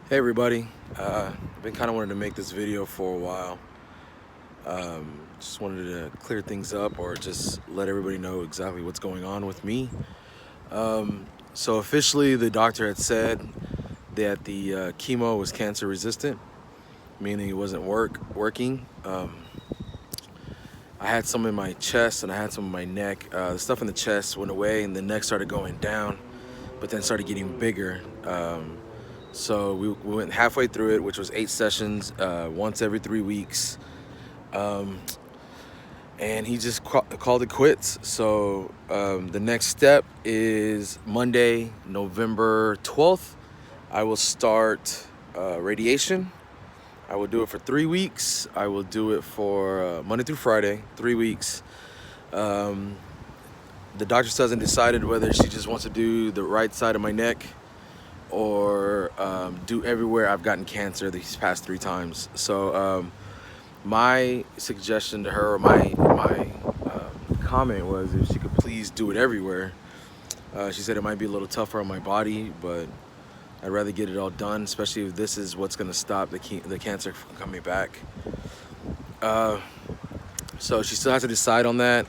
Hey everybody, I've been kind of wanting to make this video for a while. Just wanted to clear things up or just let everybody know exactly what's going on with me. So officially the doctor had said that the chemo was cancer resistant, meaning it wasn't working. I had some in my chest and I had some in my neck. The stuff in the chest went away and the neck started going down, but then started getting bigger. So we went halfway through it, which was 8 sessions, once every 3 weeks. And he just called it quits. So the next step is Monday, November 12th. I will start radiation. I will do it for 3 weeks. I will do it for Monday through Friday, 3 weeks. The doctor still hasn't decided whether she just wants to do the right side of my neck or do everywhere I've gotten cancer these past 3 times. So my suggestion to her, or my comment was if she could please do it everywhere. She said it might be a little tougher on my body, but I'd rather get it all done, especially if this is what's gonna stop the cancer from coming back. So she still has to decide on that.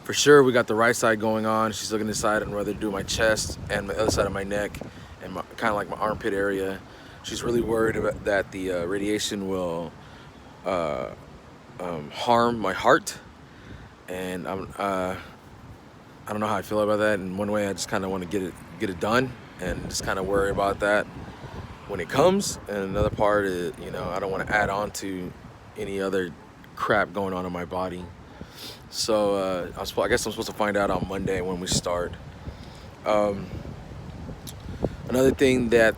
For sure, we got the right side going on. She's still gonna decide on whether to do my chest and the other side of my neck and kind of like my armpit area. She's really worried about that the radiation will harm my heart, and I don't know how I feel about that. In one way, I just kind of want to get it done and just kind of worry about that when it comes. And another part is, I don't want to add on to any other crap going on in my body. So I guess I'm supposed to find out on Monday when we start. Another thing that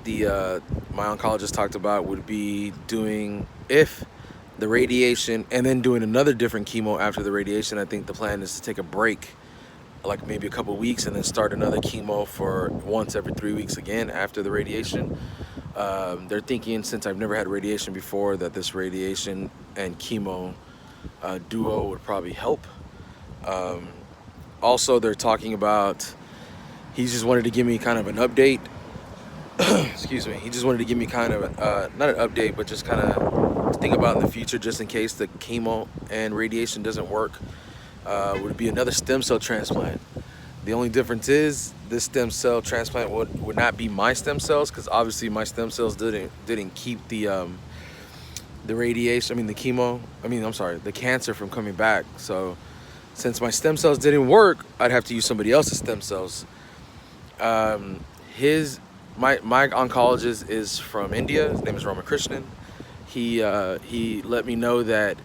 my oncologist talked about would be doing, if the radiation and then doing another different chemo after the radiation. I think the plan is to take a break, like maybe a couple weeks, and then start another chemo for once every 3 weeks again after the radiation. They're thinking, since I've never had radiation before, that this radiation and chemo duo would probably help. Also, they're talking about, he just wanted to give me kind of an update. Excuse me. He just wanted to give me kind of not an update, but just kind of think about in the future, just in case the chemo and radiation doesn't work. Would be another stem cell transplant. The only difference is this stem cell transplant would not be my stem cells, because obviously my stem cells didn't keep the radiation. The cancer from coming back. So since my stem cells didn't work, I'd have to use somebody else's stem cells. My oncologist is from India. His name is Krishnan. He let me know that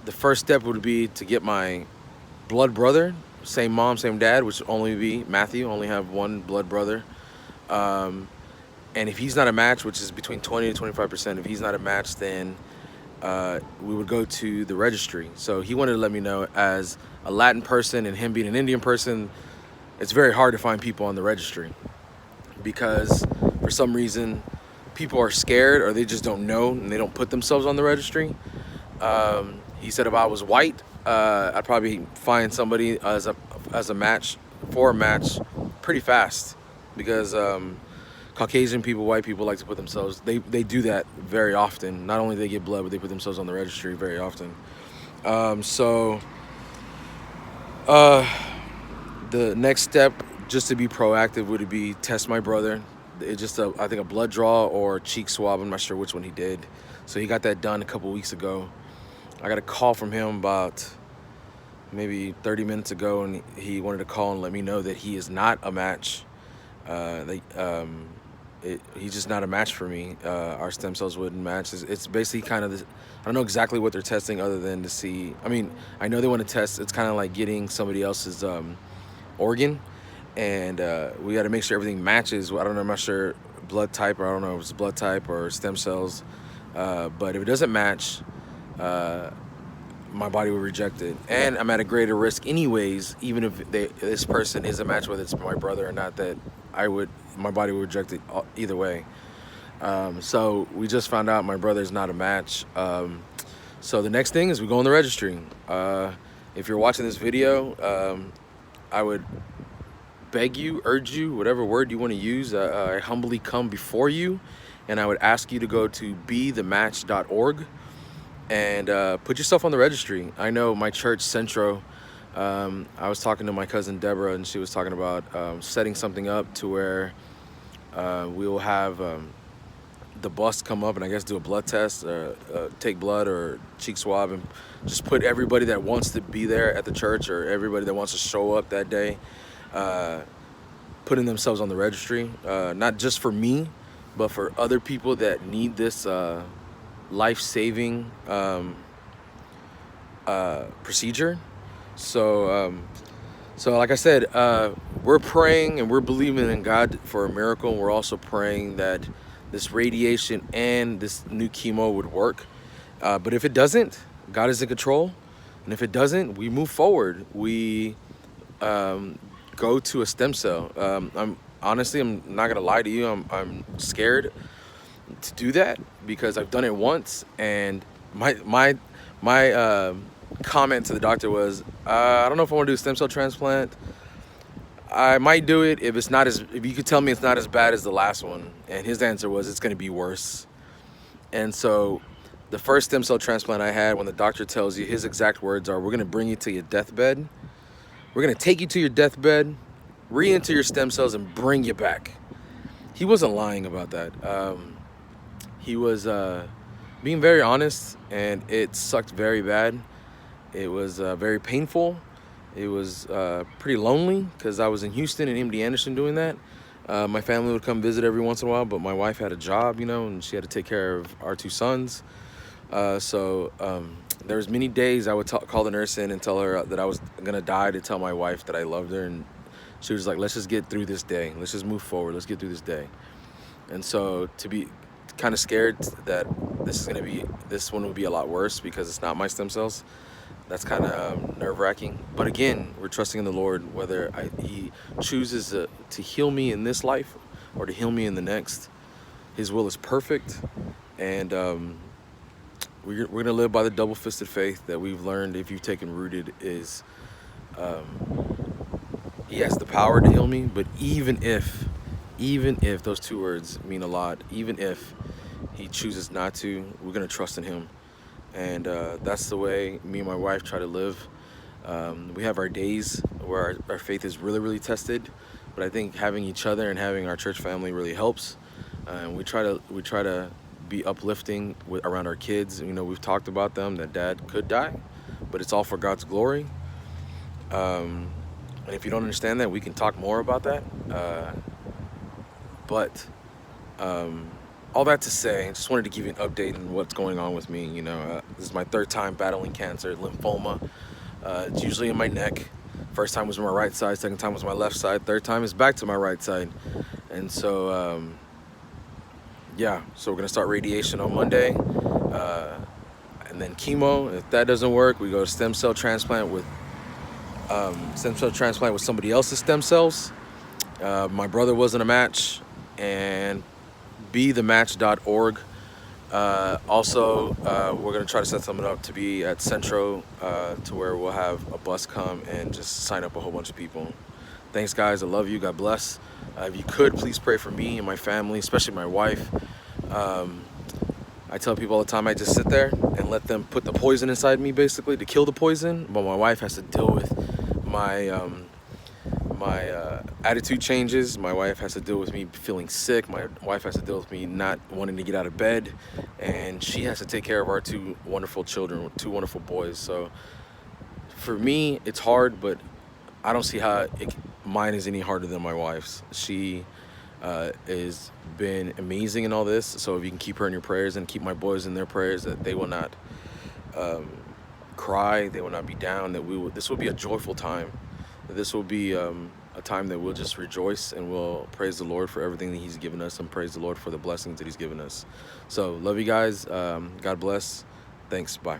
the first step would be to get my blood brother, same mom, same dad, which only be Matthew, only have one blood brother. And if he's not a match, which is between 20 to 25%, if he's not a match, then we would go to the registry. So he wanted to let me know, as a Latin person and him being an Indian person, it's very hard to find people on the registry, because for some reason people are scared, or they just don't know and they don't put themselves on the registry. He said if I was white, I'd probably find somebody as a match, for a match, pretty fast, because Caucasian people, white people like to put themselves, they do that very often. Not only do they get blood, but they put themselves on the registry very often. The next step, just to be proactive, would be test my brother. It's just I think a blood draw or a cheek swab. I'm not sure which one he did. So he got that done a couple weeks ago. I got a call from him about maybe 30 minutes ago, and he wanted to call and let me know that he is not a match. He's just not a match for me. Our stem cells wouldn't match. It's basically kind of this, I don't know exactly what they're testing, other than to see, I know they want to test, it's kind of like getting somebody else's organ, and we got to make sure everything matches. I'm not sure blood type, or I don't know if it's blood type or stem cells, but if it doesn't match, my body will reject it, and I'm at a greater risk anyways. Even if this person is a match, whether it's my brother or not, that my body would reject it either way. So we just found out my brother's not a match. So the next thing is we go on the registry. If you're watching this video, I would beg you, urge you, whatever word you want to use, I humbly come before you, and I would ask you to go to bethematch.org and put yourself on the registry. I know my church, Centro, I was talking to my cousin Deborah, and she was talking about setting something up to where we will have the bus come up and I guess do a blood test, take blood or cheek swab, and just put everybody that wants to be there at the church or everybody that wants to show up that day, putting themselves on the registry, not just for me, but for other people that need this life-saving procedure. So like I said, we're praying and we're believing in God for a miracle. And we're also praying that this radiation and this new chemo would work. But if it doesn't, God is in control. And if it doesn't, we move forward. We go to a stem cell. I'm not gonna lie to you. I'm scared to do that because I've done it once, and my comment to the doctor was, I don't know if I want to do a stem cell transplant. I might do it if you could tell me it's not as bad as the last one. And his answer was, it's going to be worse. And so the first stem cell transplant I had, when the doctor tells you, his exact words are, we're going to bring you to your deathbed. We're going to take you to your deathbed, re-enter your stem cells, and bring you back. He wasn't lying about that. He was being very honest, and it sucked very bad. It was very painful. It was pretty lonely because I was in Houston and MD Anderson doing that. My family would come visit every once in a while, but my wife had a job, and she had to take care of our two sons. So there was many days I would call the nurse in and tell her that I was gonna die, to tell my wife that I loved her, and she was like, let's just get through this day. Let's just move forward. Let's get through this day. And so to be kind of scared that this one would be a lot worse because it's not my stem cells, that's kind of nerve-wracking. But again, we're trusting in the Lord, whether he chooses to heal me in this life or to heal me in the next. His will is perfect, and we're going to live by the double-fisted faith that we've learned, if you've taken Rooted, is he has the power to heal me. But even if those two words mean a lot, even if he chooses not to, we're going to trust in him. And that's the way me and my wife try to live. We have our days where our faith is really, really tested, but I think having each other and having our church family really helps. And we try to be uplifting around our kids. We've talked about them, that Dad could die, but it's all for God's glory. And if you don't understand that, we can talk more about that. But all that to say, I just wanted to give you an update on what's going on with me. This is my third time battling cancer, lymphoma. It's usually in my neck. First time was on my right side, second time was my left side, third time is back to my right side. And so, so we're gonna start radiation on Monday, and then chemo. If that doesn't work, we go to stem cell transplant with somebody else's stem cells. My brother wasn't a match, and bethematch.org. Also, we're going to try to set something up to be at Centro, to where we'll have a bus come and just sign up a whole bunch of people. Thanks, guys. I love you. God bless. If you could, please pray for me and my family, especially my wife. I tell people all the time, I just sit there and let them put the poison inside me, basically, to kill the poison. But my wife has to deal with my attitude changes. My wife has to deal with me feeling sick. My wife has to deal with me not wanting to get out of bed, and she has to take care of our two wonderful children, two wonderful boys. So for me, it's hard, but I don't see how mine is any harder than my wife's. She has been amazing in all this. So if you can keep her in your prayers and keep my boys in their prayers, that they will not cry, they will not be down, that this will be a joyful time. This will be a time that we'll just rejoice and we'll praise the Lord for everything that he's given us, and praise the Lord for the blessings that he's given us. So love you guys. God bless. Thanks. Bye.